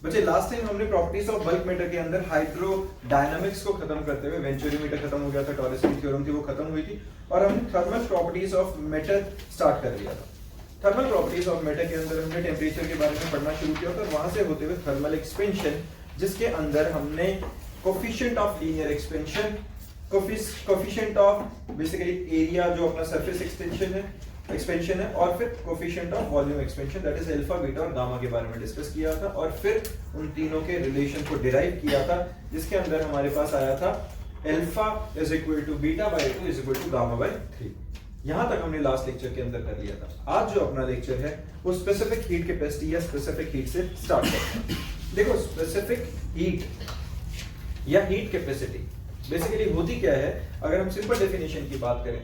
बच्चे last time हमने properties of bulk matter के अंदर हाइड्रोडायनामिक्स को खत्म करते हुए वेंचुरीमीटर खत्म हो गया था, टॉरस की थ्योरम थी वो खत्म हुई थी, और हमने thermal properties of matter start कर लिया था। थर्मल प्रॉपर्टीज ऑफ मैटर के अंदर हमने टेम्परेचर के बारे में पढ़ना शुरू किया था, वहां से होते हुए थर्मल एक्सपेंशन, जिसके अंदर हमने coefficient of linear expansion, coefficient of basically area जो अपना सरफेस एक्सपेंशन है, और फिर coefficient of volume expansion that is alpha, beta और गामा के बारे में डिस्कस किया था, और फिर उन तीनों के रिलेशन को डिराइव किया था, जिसके अंदर हमारे पास आया था alpha is equal to beta by 2 is equal to gamma by 3। यहां तक हमने लास्ट लेक्चर के अंदर कर लिया था। आज जो अपना लेक्चर है वो स्पेसिफिक हीट कैपेसिटी या स्पेसिफिक हीट से स्टार्ट करते हैं। देखो स्पेसिफिक हीट या हीट कैपेसिटी बेसिकली होती क्या है, अगर हम सिंपल डेफिनेशन की बात करें,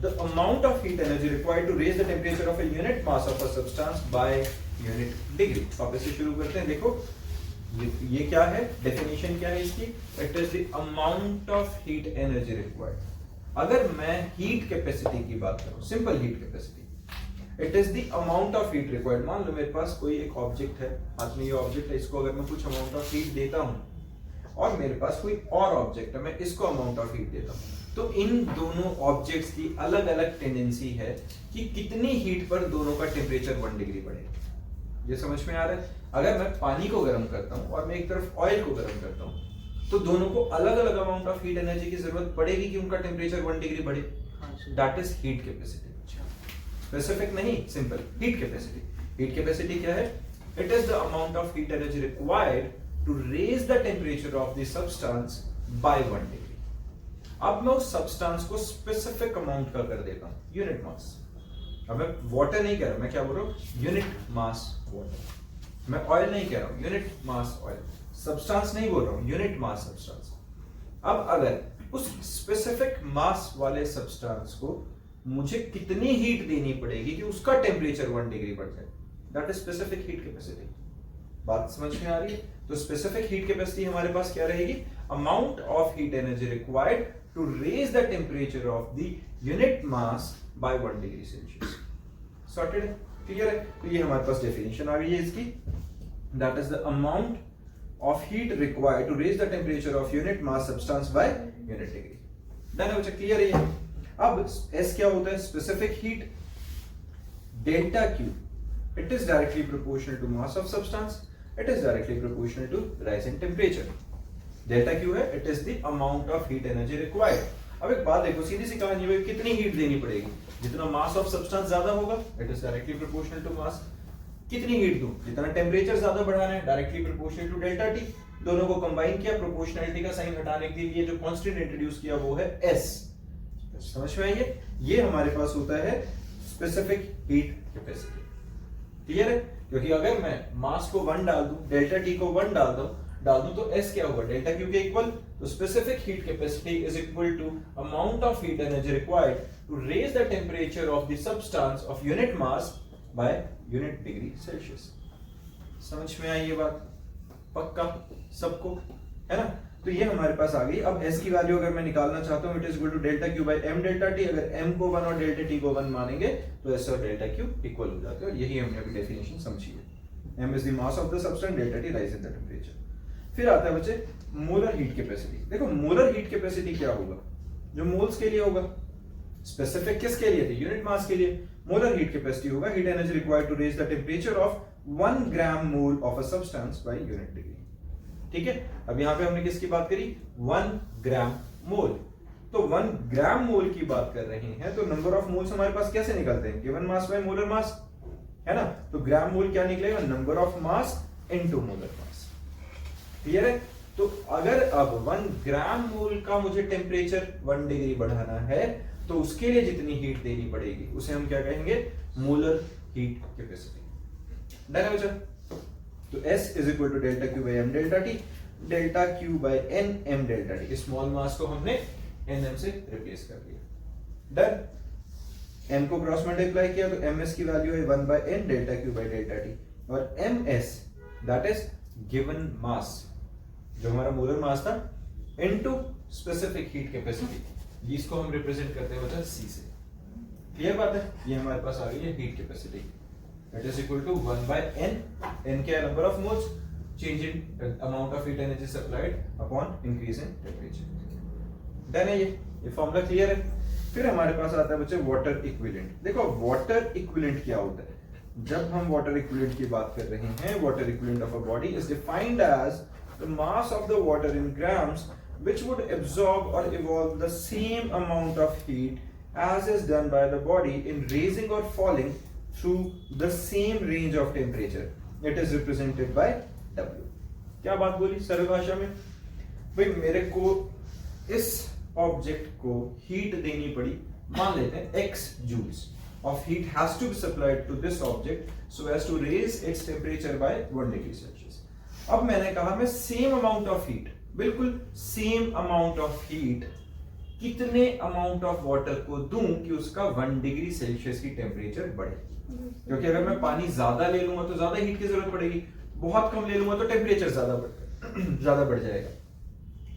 the amount of heat energy required to raise the temperature of a unit mass of a substance by unit degree. वापस से शुरू करते हैं। देखो ये क्या है, डेफिनेशन क्या है इसकी, it is the amount of heat energy required. अगर मैं हीट कैपेसिटी की बात करूं, simple heat capacity, it is the amount of heat required. मान लो मेरे पास कोई एक ऑब्जेक्ट है, हाथ में ये ऑब्जेक्ट है, इसको अगर मैं कुछ अमाउंट ऑफ हीट देता हूं, और मेरे पास कोई और ऑब्जेक्ट है, मैं इसको अमाउंट ऑफ हीट देता हूं, तो इन दोनों ऑब्जेक्ट्स की अलग अलग टेंडेंसी है कि कितनी हीट पर दोनों का टेम्परेचर 1 डिग्री बढ़ेगा। ये समझ में आ रहा है? अगर मैं पानी को गर्म करता हूं और मैं एक तरफ ऑयल को गर्म करता हूं, तो दोनों को अलग अलग अमाउंट ऑफ हीट एनर्जी की जरूरत पड़ेगी कि उनका टेम्परेचर 1 डिग्री बढ़े। That is heat capacity. Specific नहीं, simple heat capacity. Heat capacity क्या है? It is the amount of heat energy required to raise the temperature of the substance by 1 degree. अब मैं उस सब्सटेंस को स्पेसिफिक अमाउंट का कर देता हूं, यूनिट मास। अब मैं वाटर नहीं कह रहा, मैं क्या बोल रहा हूं, यूनिट मास वाटर। मैं ऑयल नहीं कह रहा हूं, यूनिट मास ऑयल। सब्सटेंस नहीं बोल रहा हूं, यूनिट मास सब्सटेंस। अब अगर उस स्पेसिफिक मास वाले सब्सटेंस को मुझे कितनी हीट देनी पड़ेगी कि उसका टेम्परेचर 1 डिग्री बढ़ जाए, that is specific heat capacity. बात समझ में आ रही है? तो स्पेसिफिक हीट कैपेसिटी हमारे पास क्या रहेगी, amount of heat energy required to raise the temperature of the unit mass by 1 degree Celsius. Sorted है? क्लियर है? तो ये हमारे पास डेफिनेशन आ गई है इसकी, that is the amount of heat required to raise the temperature of unit mass substance by unit degree। Done है बच्चा? क्लियर है ये? अब S क्या होता है? Specific heat. Delta Q, it is directly proportional to mass of substance, it is directly proportional to rise in temperature। Delta Q है, it is the amount of heat energy required। अब एक बात देखो, सीधी सी कहानी है, कितनी हीट देनी पड़ेगी? जितना मास ऑफ सब्सटेंस ज्यादा होगा, it is directly proportional to mass। कितनी हीट दूं? जितना टेम्परेचर ज्यादा बढ़ाना है, directly proportional to delta T. दोनों को कंबाइन किया, प्रोपोर्शनलिटी का साइन हटाने के लिए जो कांस्टेंट इंट्रोड्यूस किया वो है S। समझ में आई? ये हमारे पास होता है स्पेसिफिक हीट कैपेसिटी। क्लियर है? क्योंकि अगर मैं मास को 1 डाल दूं, डेल्टा टी को 1 डाल दूं तो S क्या होगा, डेल्टा Q के इक्वल। तो specific heat capacity is equal to amount of heat energy required to raise the temperature of the substance of unit mass by unit degree Celsius. समझ में आई ये बात? पक्का सबको, है ना? तो ये हमारे पास आ गई। अब S की वैल्यू अगर मैं निकालना चाहता हूं, it is equal to delta Q by m delta T। अगर m को 1 और डेल्टा T को 1 मानेंगे तो S और डेल्टा Q इक्वल हो जाते हैं, और यही हमने अभी डेफिनेशन समझी है। m is the mass of the substance, delta T rise in the temperature. फिर आता है बच्चे मोलर हीट कैपेसिटी। देखो मोलर हीट कैपेसिटी क्या होगा, जो मोल्स के लिए होगा। स्पेसिफिक किसके लिए थे? यूनिट मास के लिए। मोलर हीट कैपेसिटी होगा heat energy required to raise the temperature of 1 gram mole of a substance by unit degree. ठीक है? अब यहां पे हमने किसकी बात करी? 1 ग्राम मोल। तो 1 ग्राम मोल की बात कर रहे हैं, तो नंबर ऑफ मोल्स हमारे पास कैसे निकलते हैं? Given mass by molar mass, है ना? तो ग्राम मोल क्या निकलेगा? Number of mass into molar mass. Clear है? तो अगर अब 1 ग्राम मोल का मुझे टेम्परेचर 1 डिग्री बढ़ाना है, तो उसके लिए जितनी हीट देनी पड़ेगी उसे हम क्या कहेंगे? Molar heat capacity. डन है बच्चा? तो S is equal to delta Q by m delta T, delta Q by n m delta T। Small mass को हमने nm से रिप्लेस कर दिया। डन। m को क्रॉस मल्टीप्लाई किया तो ms की वैल्यू है 1 by n delta Q by delta T, और ms that is given mass, जो हमारा मोलर मास था, इनटू स्पेसिफिक हीट कैपेसिटी, जिसको हम रिप्रेजेंट करते हैं C से। क्लियर बात है? ये हमारे पास आ गई है heat capacity. It is equal to 1 by n। n क्या है? Number of moles. change in amount of heat energy supplied upon increase in temperature. Done है ये फॉर्मूला क्लियर है। फिर हमारे पास आता है बच्चे वाटर इक्विवेलेंट। देखो वाटर इक्विवेलेंट क्या होता है, जब हम वाटर इक्विवेलेंट की बात कर रहे हैं, water equivalent of a body is defined as the mass of the water in grams which would absorb or evolve the same amount of heat as is done by the body in raising or falling through the same range of temperature. It is represented by W. क्या बात बोली सरल भाषा में? भाई मेरे को इस ऑब्जेक्ट को हीट देनी पड़ी, मान लेते हैं x joules of heat has to be supplied to this object so as to raise its temperature by 1 degree Celsius. अब मैंने कहा मैं सेम अमाउंट ऑफ हीट, बिल्कुल सेम अमाउंट ऑफ हीट कितने अमाउंट ऑफ वाटर को दूं कि उसका 1 डिग्री सेल्सियस की टेम्परेचर बढ़े। क्योंकि अगर मैं पानी ज्यादा ले लूंगा तो ज्यादा हीट की जरूरत पड़ेगी, बहुत कम ले लूंगा तो टेम्परेचर ज्यादा बढ़ जाएगा।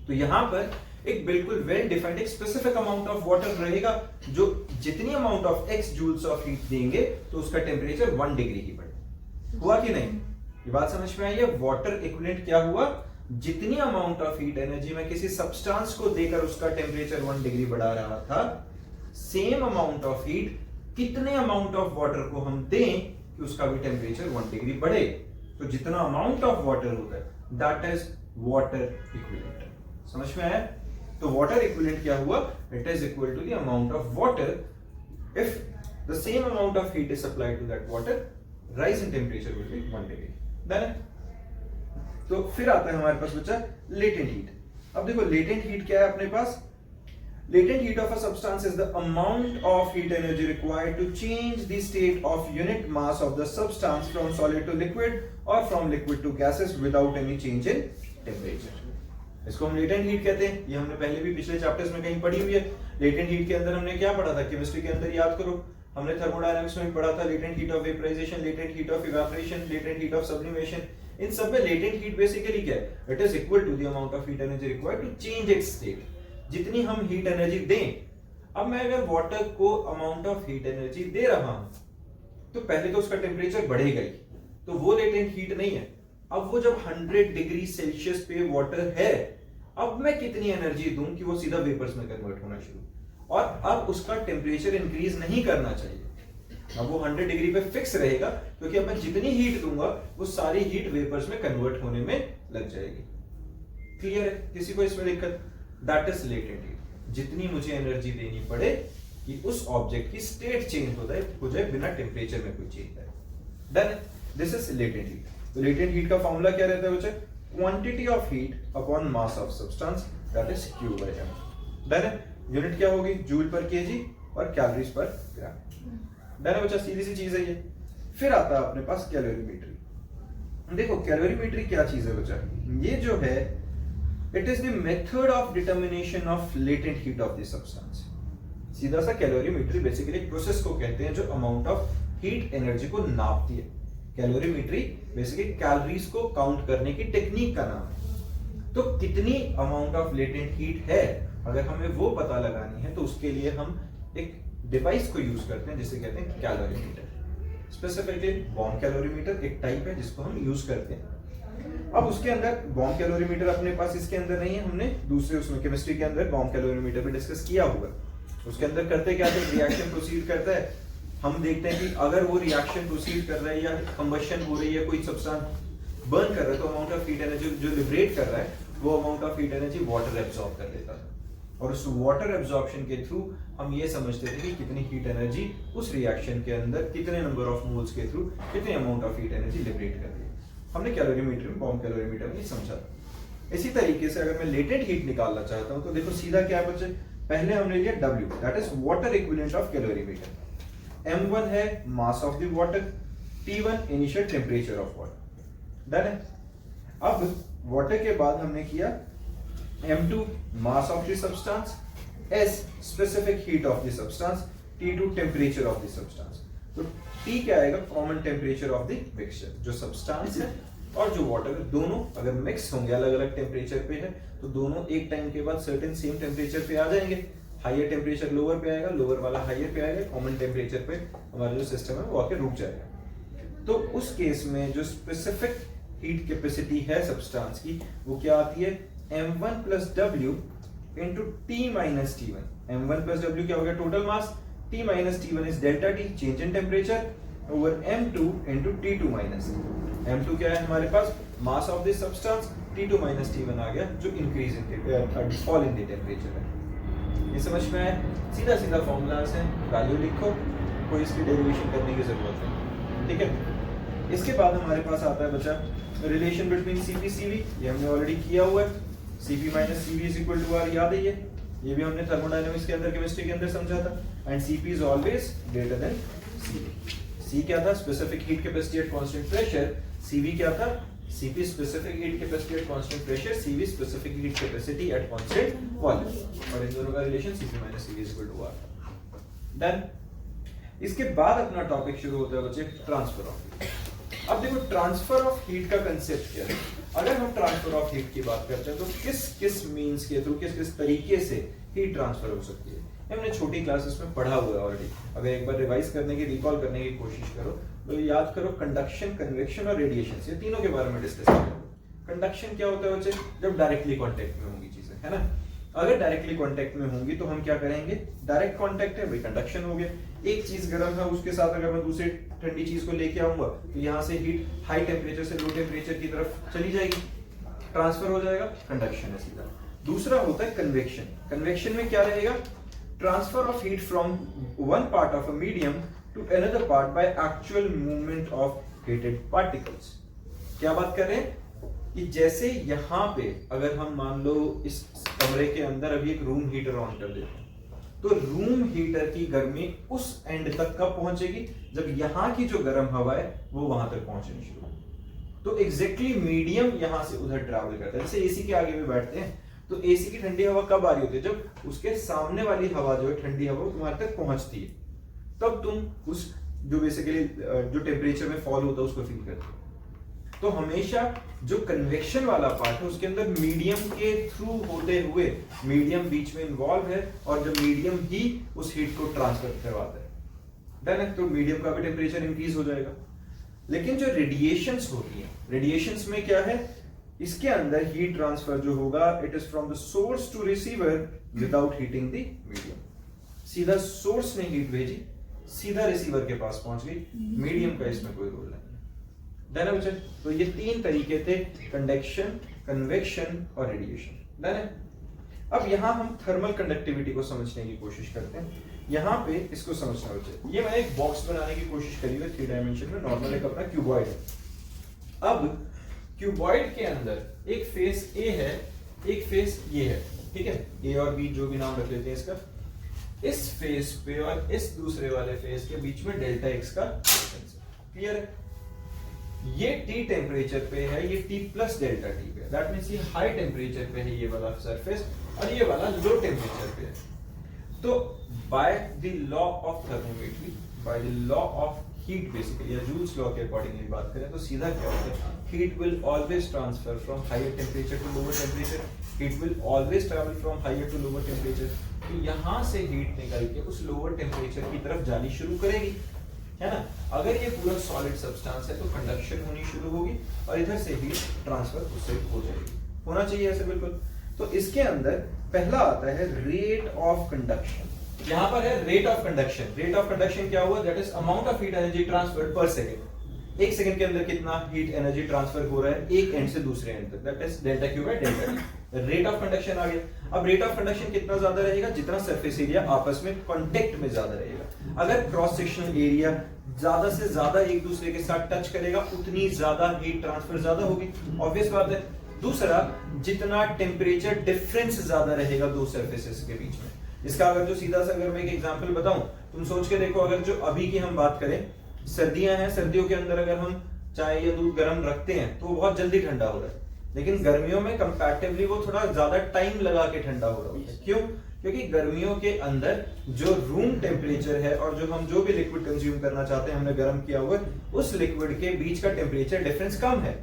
तो यहां पर एक बिल्कुल वेल डिफाइंड एक स्पेसिफिक अमाउंट ऑफ वाटर रहेगा जो जितनी amount of x joules of heat देंगे तो उसका टेम्परेचर 1 डिग्री ही बढ़े। हुआ कि नहीं? ये बात समझ में आई है? वाटर इक्विवेलेंट क्या हुआ, जितनी अमाउंट ऑफ हीट एनर्जी मैं किसी सब्सटेंस को देकर उसका टेम्परेचर 1 डिग्री बढ़ा रहा था, सेम अमाउंट ऑफ हीट कितने अमाउंट ऑफ वाटर को हम दें कि उसका भी टेम्परेचर 1 डिग्री बढ़े। तो जितना अमाउंट ऑफ वाटर होता है दैट इज वाटर इक्विवेलेंट। समझ में आया? तो वाटर इक्विवेलेंट क्या हुआ, it is equal to the amount of water if the same amount of heat is supplied to that water, rise in temperature will be 1 degree. Done? तो फिर आता है हमारे पास बच्चा लेटेंट हीट। अब देखो लेटेंट हीट क्या है अपने पास, latent heat of a substance is the amount of heat energy required to change the state of unit mass of the substance from solid to liquid or from liquid to gases without any change in temperature. इसको हम latent heat कहते हैं। ये हमने पहले भी पिछले chapters में कहीं पढ़ी हुई है। लेटेंट हीट के अंदर हमने क्या पढ़ा था, केमिस्ट्री के अंदर याद करो, हमने थर्मोडायनामिक्स में पढ़ा था latent heat of vaporisation, latent heat of evaporation, latent heat of sublimation. इन सब में लेटेंट हीट बेसिकली क्या है, it is equal to the amount of heat energy required to change its state. जितनी हम हीट एनर्जी दें, अब मैं अगर वाटर को अमाउंट ऑफ हीट एनर्जी दे रहा हूं तो पहले तो उसका टेम्परेचर बढ़ेगा ही, तो वो लेटेंट हीट नहीं है। अब वो जब 100 डिग्री सेल्सियस पे वाटर है, अब मैं कितनी एनर्जी दूं कि वो सीधा वेपर्स में कन्वर्ट होना शुरू, और अब उसका टेम्परेचर इंक्रीज नहीं करना चाहिए। अब वो 100 डिग्री पे फिक्स रहेगा क्योंकि अब मैं जितनी हीट दूंगा वो सारी हीट वेपर्स में कन्वर्ट होने में लग जाएगी। क्लियर है? किसी को इसमें दिक्कत? That is latent heat. जितनी मुझे एनर्जी देनी पड़े कि उस ऑब्जेक्ट की स्टेट चेंज हो जाए बिना टेम्परेचर में कोई चेंज आए। Done? This is latent heat. तो लेटेंट हीट का फॉर्मूला क्या रहता है बच्चे? Quantity of heat upon mass of substance, that is Q by m। Done है? यूनिट क्या होगी? जूल पर केजी और कैलोरीज पर ग्राम। डन है बच्चा? सीधी सी चीज है ये। फिर आता है अपने पास कैलोरीमेट्री। देखो कैलोरीमेट्री क्या चीज है बच्चा? ये जो है it is the method of determination of latent heat of the substance। सीधा सा कैलोरीमेट्री बेसिकली प्रोसेस को कहते हैं जो अमाउंट ऑफ हीट एनर्जी को नापती है। कैलोरीमेट्री बेसिकली कैलोरीज को काउंट करने की टेक्निक का नाम है। तो कितनी अमाउंट ऑफ लेटेंट हीट है, अगर हमें वो पता लगानी है तो उसके लिए हम एक डिवाइस को यूज करते हैं जिसे कहते हैं कैलोरीमीटर। स्पेसिफिकली बॉम्ब कैलोरीमीटर एक टाइप है जिसको हम यूज करते हैं। अब उसके अंदर बॉम्ब कैलोरीमीटर अपने पास इसके अंदर नहीं है, हमने दूसरे उसमें केमिस्ट्री के अंदर बॉम्ब कैलोरीमीटर पे डिस्कस किया हुआ। उसके अंदर करते क्या थे, रिएक्शन प्रोसीड करता है, हम देखते हैं कि अगर वो रिएक्शन प्रोसीड कर रहा है या कंबशन हो रही है, कोई सब्सटेंस बर्न कर रहा है, तो अमाउंट ऑफ हीट एनर्जी जो लिबरेट कर रहा है वो amount of heat energy water absorb कर लेता है, और उस वाटर एब्सॉर्प्शन के थ्रू हम ये समझते थे कि कितनी हीट एनर्जी उस रिएक्शन के अंदर कितने नंबर ऑफ मोल्स के थ्रू कितनी amount of heat energy liberate कर रही है। हमने कैलोरीमीटर में, बॉम्ब कैलोरीमीटर में समझा था। इसी तरीके से अगर मैं लेटेंट हीट निकालना चाहता हूं तो देखो सीधा क्या है बच्चे, पहले हमने लिया W, that is water equivalent of calorimeter. M1 है मास of the water, T1 initial temperature of water. Done है? अब वाटर के बाद हमने किया M2 mass of the substance, S specific heat of the substance, T2 temperature of the substance. तो T क्या आएगा? Common temperature of the mixture. जो सब्सटेंस है और जो वाटर है दोनों अगर मिक्स होंगे, अलग अलग टेम्परेचर पे है, तो दोनों एक टाइम के बाद सर्टेन सेम टेम्परेचर पे आ जाएंगे। हायर टेम्परेचर लोअर पे आएगा, लोअर वाला हायर पे आएगा, कॉमन टेम्परेचर पे हमारा जो सिस्टम है वो आके रुक जाएगा। तो उस केस में जो स्पेसिफिक हीट कैपेसिटी है सब्सटेंस की वो क्या आती है m1 plus w into t minus t1. m1 plus w क्या हो गया total mass, t minus t1 is delta t change in temperature over m2 into t2 minus m2 क्या है हमारे पास mass of this substance, t2 minus t1 आ गया जो increase in fall in the temperature है। ये समझ में आया? सीधा सीधा फॉर्मूलाज हैं, वैल्यू लिखो, कोई इसकी डेरिवेशन करने की जरूरत नहीं, ठीक है। इसके बाद हमारे पास आता है बचा रिलेशन बिटवीन Cp Cv, ये हमने ऑलरेडी किया हुआ है, Cp minus Cv is equal to R, याद है ये भी हमने थर्मोडायनेमिक्स के अंदर केमिस्ट्री के अंदर समझा था। And Cp is always greater than Cv। C क्या था specific heat capacity at constant pressure, Cv क्या था Cp specific heat capacity at constant pressure, Cv specific heat capacity at constant volume, और इन दोनों का relation Cp minus Cv is equal to R। Done. इसके बाद अपना टॉपिक शुरू होता है बच्चे ट्रांसफर ऑफ हीट। अब देखो ट्रांसफर ऑफ हीट का कंसेप्ट क्या है। अगर हम ट्रांसफर ऑफ हीट की बात करते हैं तो किस किस मींस के थ्रू, किस किस तरीके से हीट ट्रांसफर हो सकती है, हमने छोटी क्लासेस में पढ़ा हुआ है ऑलरेडी। अगर एक बार रिवाइज करने की, रिकॉल करने की कोशिश करो तो याद करो कंडक्शन, कन्वेक्शन और रेडिएशन, ये तीनों के बारे में डिस्कस करो। कंडक्शन क्या होता है बच्चे, जब डायरेक्टली कांटेक्ट में होंगी चीजें, है ना। अगर डायरेक्टली कांटेक्ट में होंगी तो हम क्या करेंगे, डायरेक्ट कांटेक्ट है भाई, कंडक्शन हो गया। एक चीज गर्म है उसके साथ अगर मैं दूसरी ठंडी चीज को लेके आऊंगा तो यहाँ से हीट हाई टेम्परेचर से लो टेम्परेचर की तरफ चली जाएगी, ट्रांसफर हो जाएगा, कंडक्शन है सीधा। दूसरा होता है कन्वेक्शन। कन्वेक्शन में क्या रहेगा, transfer of heat from one part of a medium to another part by actual movement of heated particles. क्या बात कर रहे हैं कि जैसे यहाँ पे अगर हम मान लो इस कमरे के अंदर अभी एक रूम हीटर ऑन कर देते हैं तो रूम हीटर की गर्मी उस एंड तक कब पहुंचेगी, जब यहाँ की जो गर्म हवा है वो वहां तक पहुंचनी शुरू होगी। तो एग्जैक्टली मीडियम यहां से उधर ट्रैवल करता है। जैसे एसी के आगे भी बैठते हैं तो एसी की ठंडी हवा कब आ रही होती है, जब उसके सामने वाली हवा जो है ठंडी हवा तुम्हारे तक पहुंचती है, तब तुम उस जो बेसिकली जो टेम्परेचर में फॉल होता है उसको फील करते हो। तो हमेशा जो कन्वेक्शन वाला पार्ट है उसके अंदर मीडियम के थ्रू होते हुए, मीडियम बीच में इन्वॉल्व है और जब मीडियम ही उस हीट को ट्रांसफर करवाता है, डन है, तो मीडियम का भी टेम्परेचर इंक्रीज हो जाएगा। लेकिन जो रेडिएशंस होती है, रेडिएशंस में क्या है, इसके अंदर हीट ट्रांसफर जो होगा it is from the source to receiver without heating the medium. सीधा सोर्स ने हीट भेजी, सीधा रिसीवर के पास पहुंच गई, मीडियम का इसमें कोई रोल नहीं है। डन है बच्चे? तो ये तीन तरीके थे, कंडक्शन, कन्वेक्शन और रेडिएशन। डन है? अब यहां हम थर्मल कंडक्टिविटी को समझने की कोशिश करते हैं। यहां पे इसको समझना बच्चे, ये मैंने एक बॉक्स बनाने की कोशिश करी है 3 डायमेंशन में, नॉर्मल एक अपना क्यूबॉइड है। अब क्यूबॉइड के अंदर एक फेस ए है, एक फेस ये है, ठीक है, ए और बी जो भी नाम रख लेते हैं इसका। इस फेस पे और इस दूसरे वाले फेस के बीच में डेल्टा एक्स का डिफरेंस है। क्लियर है? ये T टेम्परेचर पे है, ये T प्लस डेल्टा T पे है। दैट मींस ये हाई टेम्परेचर पे है ये वाला सरफेस और ये वाला लो टेम्परेचर पे है। तो by the law of thermometry, by the law of heat basically, या जूल्स लॉ के अकॉर्डिंगली बात करें तो सीधा क्या होता है, heat will always transfer from higher temperature to lower temperature, heat will always travel from higher to lower temperature. तो यहां से हीट निकल के उस लोअर टेम्परेचर की तरफ जानी शुरू करेगी, है ना। अगर ये पूरा सॉलिड सब्सटेंस है तो कंडक्शन होनी शुरू होगी और इधर से हीट ट्रांसफर उससे हो जाएगी, होना चाहिए ऐसे बिल्कुल। तो इसके अंदर पहला आता है रेट ऑफ कंडक्शन। यहां पर है rate of conduction. Rate of conduction क्या हुआ, that is amount of heat energy transferred पर सेकंड। एक सेकंड के अंदर कितना हीट एनर्जी ट्रांसफर हो रहा है एक एंड से दूसरे एंड तक, that is delta Q by delta T. Rate of conduction आ गया। अब रेट ऑफ कंडक्शन कितना ज्यादा रहेगा, जितना सरफेस एरिया आपस में कांटेक्ट में ज्यादा रहेगा। अगर क्रॉस सेक्शनल एरिया ज्यादा से ज्यादा एक दूसरे के साथ टच करेगा उतनी ज्यादा हीट ट्रांसफर ज्यादा होगी, ऑब्वियस बात है। दूसरा, जितना टेम्परेचर डिफरेंस ज्यादा रहेगा दो सरफेसेस के बीच में। इसका अगर जो सीधा सा अगर मैं एक एग्जांपल बताऊं, तुम सोच के देखो, अगर जो अभी की हम बात करें, सर्दियां हैं, सर्दियों के अंदर अगर हम चाय या दूध गर्म रखते हैं तो बहुत जल्दी ठंडा हो रहा है, लेकिन गर्मियों में कंपैरेटिवली वो थोड़ा ज्यादा टाइम लगा के ठंडा हो रहा है। क्यों? क्योंकि गर्मियों के अंदर जो रूम टेम्परेचर है और जो हम जो भी लिक्विड कंज्यूम करना चाहते हैं हमने गर्म किया हुआ, उस लिक्विड के बीच का टेम्परेचर डिफरेंस कम है।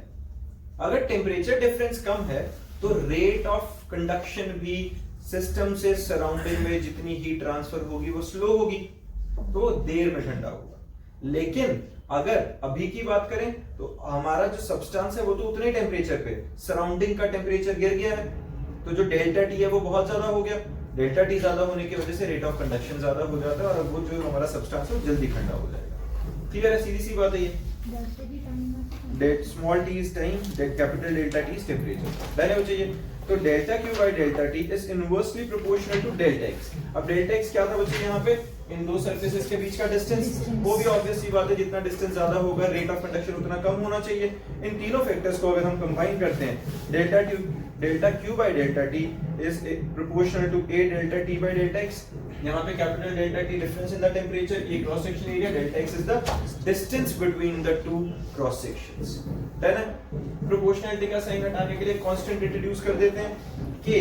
अगर टेम्परेचर डिफरेंस कम है तो रेट ऑफ कंडक्शन भी सिस्टम से सराउंडिंग में जितनी हीट ट्रांसफर होगी वो स्लो होगी, तो देर में ठंडा होगा। लेकिन अगर अभी की बात करें तो हमारा जो सब्सटेंस है वो तो उतने टेम्परेचर पे, सराउंडिंग का टेम्परेचर गिर गया है, तो जो डेल्टा टी है वो बहुत ज्यादा हो गया। डेल्टा टी ज्यादा होने की वजह से रेट ऑफ कंडक्शन ज्यादा हो जाता है और वो जो हमारा सब्सटेंस है वो जल्दी ठंडा हो जाएगा। क्लियर है, सीधी सी बात है ये। Small T is time, capital delta T is temperature. Done है वो चाहिए। तो delta Q by delta T is inversely proportional to delta X. अब डेल्टा एक्स क्या था बच्चे यहाँ पे, इन दो सरफेसेस के बीच का डिस्टेंस। वो भी ऑब्वियस सी बात है, जितना डिस्टेंस ज्यादा होगा रेट ऑफ कंडक्शन उतना कम होना चाहिए। इन तीनों फैक्टर्स को अगर हम कंबाइन करते हैं, delta Q by delta T is proportional to a delta T by delta x. यहाँ पे capital delta T difference in the temperature, ये cross section area, delta x is the distance between the two cross sections. Done है। Proportionality का sign हटाने के लिए constant introduce कर देते हैं, k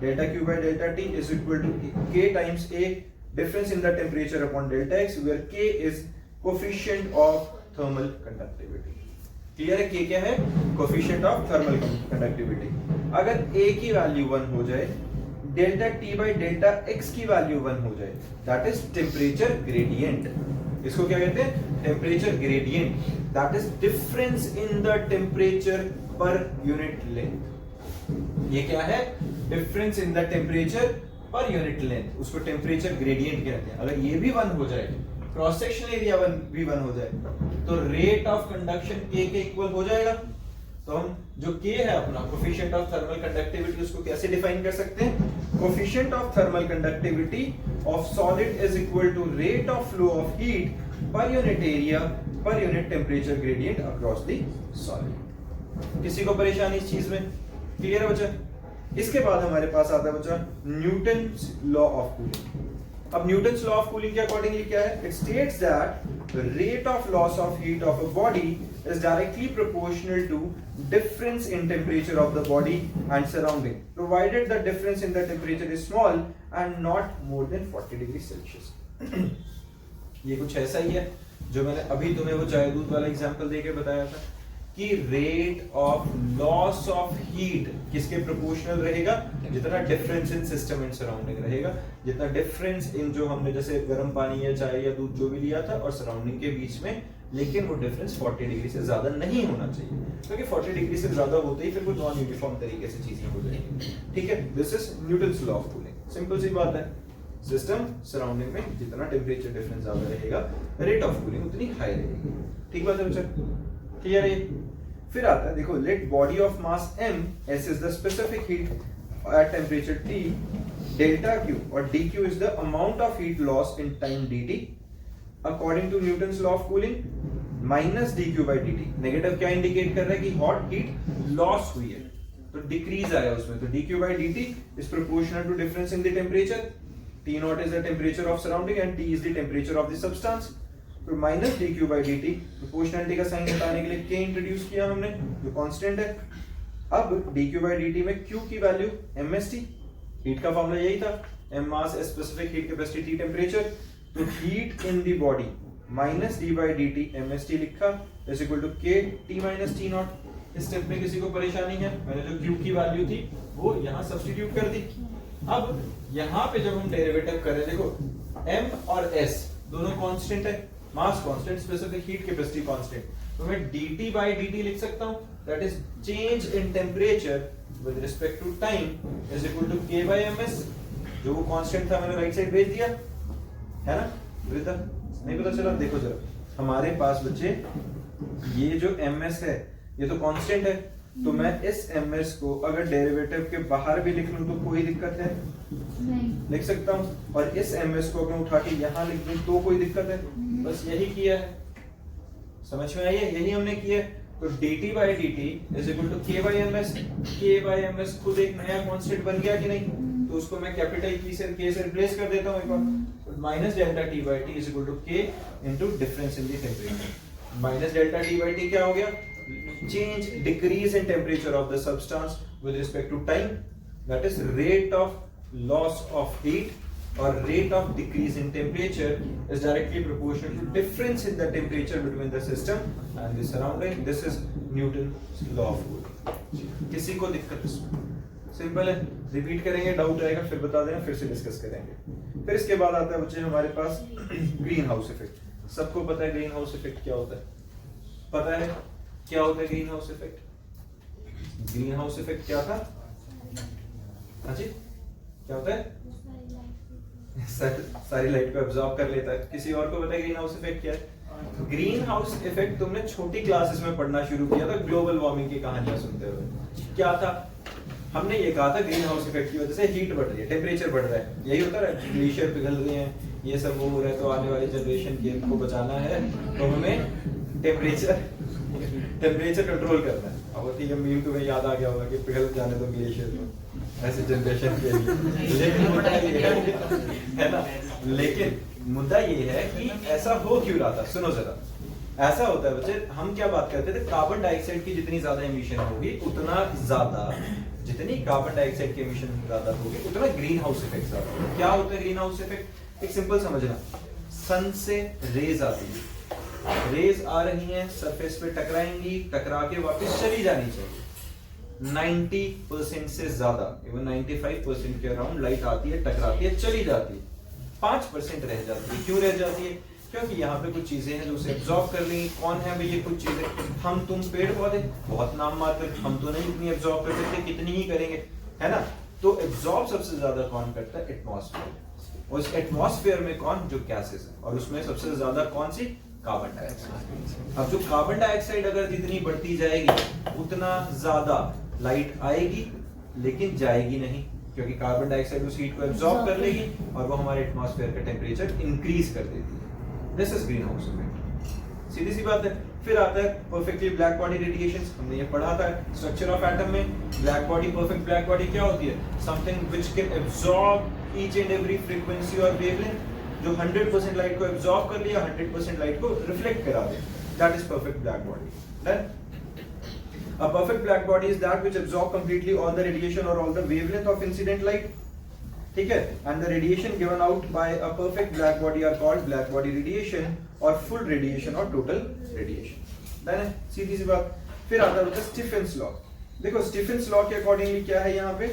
delta Q by delta T is equal to k times a difference in the temperature upon delta x, where k is coefficient of thermal conductivity. Clear है, k क्या है, coefficient of thermal conductivity। अगर a की value 1 हो जाए, delta t by delta x की value 1 हो जाए, that is temperature gradient। इसको क्या कहते हैं, temperature gradient, that is difference in the temperature per unit length। ये क्या है, difference in the temperature per unit length, उसको टेम्परेचर ग्रेडियंट कहते हैं। अगर ये भी 1 हो जाए, क्रॉस सेक्शन एरिया भी 1 हो जाए, तो रेट ऑफ कंडक्शन k के इक्वल हो जाएगा। तो हम जो k है अपना कोफिशिएंट ऑफ थर्मल कंडक्टिविटी, उसको कैसे डिफाइन कर सकते हैं, coefficient of thermal conductivity of solid is equal to rate of flow of heat per unit area per unit temperature gradient across the solid. किसी को परेशानी इस चीज में? क्लियर है बच्चा? इसके बाद हमारे पास आता है बच्चा न्यूटन्स लॉ ऑफ कूलिंग। अब न्यूटन्स लॉ ऑफ कूलिंग के अकॉर्डिंगली क्या है, it states that the rate of loss of heat of a body is directly proportional to difference in temperature of the body and surrounding, provided the difference in the temperature is small and not more than 40 degrees Celsius। ये कुछ ऐसा ही है जो मैंने अभी तुम्हें वो चाय दूध वाला एग्जांपल देके बताया था कि rate of loss of heat किसके प्रोपोर्शनल रहेगा, जितना difference in system and surrounding रहेगा, जितना डिफरेंस इन जो हमने जैसे गर्म पानी या चाय या दूध जो भी लिया था और सराउंडिंग के बीच में, लेकिन वो डिफरेंस 40 डिग्री से ज्यादा नहीं होना चाहिए, क्योंकि 40 डिग्री से ज्यादा होते ही फिर वो नॉन यूनिफॉर्म तरीके से चीजें हो जाएंगी। ठीक है, this is Newton's law of cooling. Simple सी बात है, सिस्टम सराउंडिंग में जितना टेम्परेचर डिफरेंस ज्यादा रहेगा, रेट ऑफ कूलिंग उतनी हाई रहेगी। ठीक बात है बच्चा, क्लियर है? फिर आता है देखो, let body of mass m, s is the specific heat at temperature T, delta Q or dQ is the amount of heat loss in time dt according to Newton's law of cooling minus dQ by dt। Negative क्या indicate कर रहा है कि hot heat loss हुई है, तो decrease आया उसमें, तो dQ by dt is proportional to difference in the temperature। T naught is the temperature of surrounding and T is the temperature of the substance। तो minus dQ by dt, proportionality का sign बताने के लिए k introduce किया हमने जो constant है। अब dQ by dt में Q की वैल्यू mst, हीट का फॉर्मूला यही था, m mass s specific heat capacity T temperature, तो heat in the body minus d by dt mst लिखा is equal to k T minus T naught. इस step में किसी को परेशानी है? मैंने जो Q की वैल्यू थी वो यहाँ सब्स्टिट्यूट कर दी। अब यहाँ पे जब हम डेरिवेटिव कर रहे हैं, देखो m और s दोनों कांस्टेंट है, mass constant, specific heat capacity constant, तो मैं dt by dt लिख सकता हूँ, that is change in temperature with respect to time is equal to k by ms। जो वो कांस्टेंट था मैंने राइट साइड भेज दिया है ना, वृद्धा नहीं पता चला? देखो जरा, हमारे पास बच्चे ये जो ms है ये तो कांस्टेंट है, तो मैं इस ms को अगर डेरिवेटिव के बाहर भी लिख लूं तो कोई दिक्कत है नहीं, लिख सकता हूं, और इस ms को अगर उठा के यहाँ लिख दूं तो कोई दिक्कत है? बस यही किया है, समझ में आई है? यही हमने किया है। तो dt by dt is equal to k by ms, k by ms खुद एक नया कांस्टेंट बन गया कि नहीं, तो उसको मैं कैपिटल k से रिप्लेस कर देता हूं एक बार, minus delta t by t is equal to k into difference in the temperature। Minus delta t by t क्या हो गया, change, decrease in temperature of the substance with respect to time, that is rate of loss of heat or rate of decrease in temperature is directly proportional to difference in the temperature between the system and the surrounding। This is Newton's law of cooling। किसी को दिक्कत इसमें? Simple है, repeat करेंगे, doubt आएगा फिर बता देना, फिर से डिस्कस करेंगे। फिर इसके बाद आता है बच्चे हमारे पास ग्रीन हाउस इफेक्ट। सबको पता है ग्रीन हाउस इफेक्ट क्या होता है? पता है क्या होता है green house effect? Green house effect क्या था? हाँ जी, क्या होता है? सारी लाइट को एब्जॉर्ब कर लेता है। किसी और को पता है ग्रीन हाउस इफेक्ट क्या है? ग्रीन हाउस इफेक्ट तुमने छोटी क्लासेस में पढ़ना शुरू किया था ग्लोबल वार्मिंग की कहानियां सुनते हुए। क्या था? हमने ये कहा था ग्रीन हाउस इफेक्ट की वजह से हीट बढ़ रही है, टेम्परेचर बढ़ रहा है, यही होता है, ग्लेशियर पिघल रहे हैं, ये सब वो हो रहा है, तो आने वाली जनरेशन को बचाना है तो हमें टेम्परेचर कंट्रोल करना है। अब ठीक है, मीम तुम्हें याद आ गया होगा कि पिघल जाने दो ग्लेशियर को ऐसे जनरेशन के लिए, लेकिन मुद्दा ये है ना, लेकिन मुद्दा ये है कि ऐसा हो क्यों रहा था? सुनो जरा, ऐसा होता है बच्चे, हम क्या बात करते थे, कार्बन डाइऑक्साइड की जितनी ज्यादा एमिशन होगी उतना ज्यादा, जितनी कार्बन डाइऑक्साइड की एमिशन ज्यादा होगी उतना ग्रीन हाउस इफेक्ट ज्यादा। क्या होता है ग्रीन हाउस इफेक्ट? एक सिंपल समझना, सन से रेज आती है, रेज आ रही हैं, सरफेस पे टकराएंगी, टकरा के वापस चली जानी चाहिए। 90% से ज्यादा, इवन 95% के अराउंड लाइट आती है, टकराती है, चली जाती है, 5% रह जाती है। क्यों रह जाती है? क्योंकि यहाँ पे कुछ चीजें हैं जो उसे एब्जॉर्ब कर लेंगी। कौन है भाई ये कुछ चीजें? हम तुम पेड़ पौधे, बहुत नाम मात्र, हम तो नहीं इतनी एब्जॉर्ब कर सकते, कितनी ही करेंगे, है ना? तो एब्जॉर्ब सबसे ज्यादा कौन करता है? एटमॉस्फेयर। और इस एटमॉस्फेयर में कौन? जो गैसेस है, और उसमें सबसे ज्यादा कौन सी? Carbon dioxide. अब जो कार्बन डाइऑक्साइड अगर जितनी बढ़ती जाएगी उतना ज्यादा लाइट आएगी, लेकिन जाएगी नहीं, क्योंकि कार्बन डाइऑक्साइड उस हीट को एब्जॉर्ब कर लेगी और वो हमारे एटमॉस्फेयर का टेम्परेचर इंक्रीज कर देती है। This is greenhouse effect. सीधी सी बात है। फिर आता है परफेक्टली ब्लैक बॉडी रेडिएशन। हमने ये पढ़ा था स्ट्रक्चर ऑफ एटम में, black body, perfect black body क्या होती है? Something which can absorb each and every frequency और वेवलेंथ, जो 100% लाइट को एब्जॉर्ब कर लिया, 100% लाइट को रिफ्लेक्ट करा दे, that is perfect black body. Done? A perfect black body is that which absorb completely all the radiation or all the wavelength of incident light. ठीक है? And the radiation given out by a perfect black body are called black body radiation or full radiation or total radiation. Done है? सीधी सी बात। फिर आता है Stephen's law. देखो Stephen's law के अकॉर्डिंगली क्या है यहाँ पे?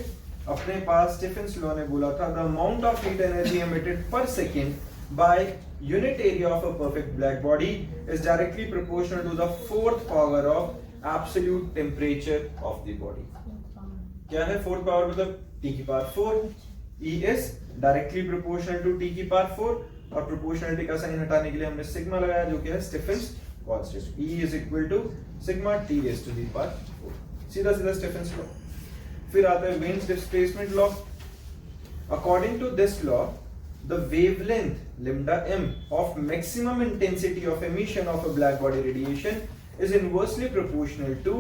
अपने पास स्टीफेंस लॉ ने बोला था the amount of heat energy emitted per second by unit area of a perfect black body is directly proportional to the fourth power of absolute temperature of the body. क्या है fourth power? मतलब T की power 4. E is directly proportional to T की power 4, और proportionality का sign हटाने के लिए हमने सिग्मा लगाया जो कि है Stefan's constant. E is equal to sigma T raised to the power 4. सीधा सीधा स्टीफेंस लॉ। फिर आता है veins displacement law. According to this law, the wavelength lambda m of maximum intensity of emission of a black body radiation is inversely proportional to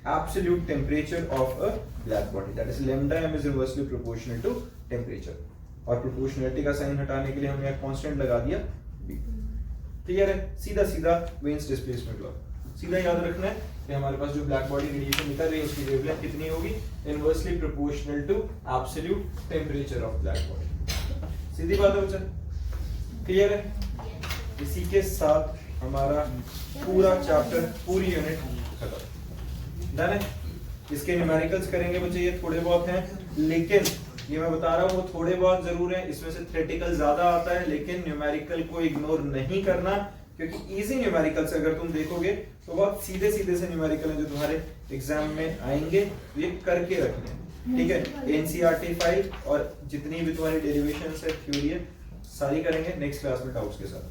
absolute temperature of a black body. That is lambda m is inversely proportional to temperature. और proportionality का sign हटाने के लिए हमने एक constant लगा दिया b. Clear है? सीधा सीधा वेन्स डिस्प्लेसमेंट लॉ। सीधा याद रखना है कि हमारे पास जो ब्लैक बॉडी रेडिएशन निकल रही है उसकी वेवलेंथ कितनी होगी? Inversely proportional to absolute temperature of black body. सीधी बात है बच्चा? क्लियर है? इसी के साथ हमारा पूरा चैप्टर, पूरी यूनिट खत्म। डन है? इसके न्यूमेरिकल्स करेंगे बच्चे, ये थोड़े बहुत हैं, लेकिन ये मैं बता रहा हूँ वो थोड़े बहुत जरूर हैं, इसमें से थ्योरेटिकल ज्यादा आता है, लेकिन न्यूमेरिकल को इग्नोर नहीं करना, क्योंकि इजी न्यूमेरिकल से अगर तुम देखोगे तो बहुत सीधे सीधे से न्यूमेरिकल है जो तुम्हारे एग्जाम में आएंगे, तो ये करके रखने। ठीक है? एनसीईआरटी 5 और जितनी भी तुम्हारी डेरिवेशंस है, थ्योरी है, सारी करेंगे नेक्स्ट क्लास में डाउट्स के साथ।